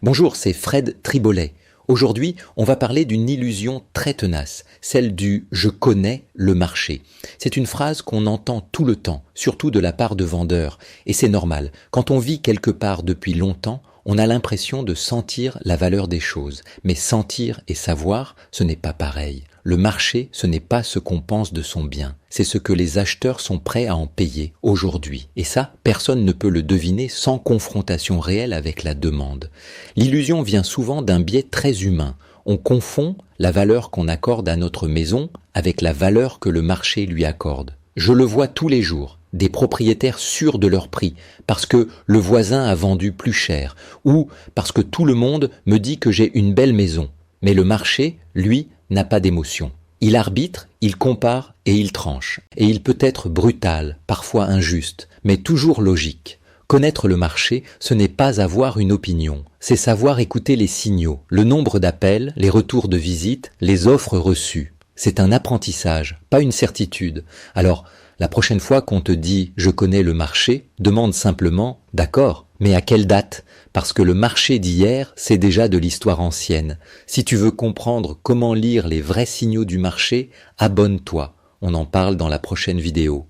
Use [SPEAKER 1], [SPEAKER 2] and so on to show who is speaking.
[SPEAKER 1] Bonjour, c'est Fred Tribolet. Aujourd'hui, on va parler d'une illusion très tenace, celle du « je connais le marché ». C'est une phrase qu'on entend tout le temps, surtout de la part de vendeurs, et c'est normal. Quand on vit quelque part depuis longtemps, on a l'impression de sentir la valeur des choses. Mais sentir et savoir, ce n'est pas pareil. Le marché, ce n'est pas ce qu'on pense de son bien. C'est ce que les acheteurs sont prêts à en payer aujourd'hui. Et ça, personne ne peut le deviner sans confrontation réelle avec la demande. L'illusion vient souvent d'un biais très humain. On confond la valeur qu'on accorde à notre maison avec la valeur que le marché lui accorde. Je le vois tous les jours. Des propriétaires sûrs de leur prix, parce que le voisin a vendu plus cher, ou parce que tout le monde me dit que j'ai une belle maison. Mais le marché, lui, n'a pas d'émotion. Il arbitre, il compare et il tranche. Et il peut être brutal, parfois injuste, mais toujours logique. Connaître le marché, ce n'est pas avoir une opinion, c'est savoir écouter les signaux, le nombre d'appels, les retours de visite, les offres reçues. C'est un apprentissage, pas une certitude. Alors, la prochaine fois qu'on te dit « je connais le marché », demande simplement « d'accord, mais à quelle date ?» Parce que le marché d'hier, c'est déjà de l'histoire ancienne. Si tu veux comprendre comment lire les vrais signaux du marché, abonne-toi. On en parle dans la prochaine vidéo.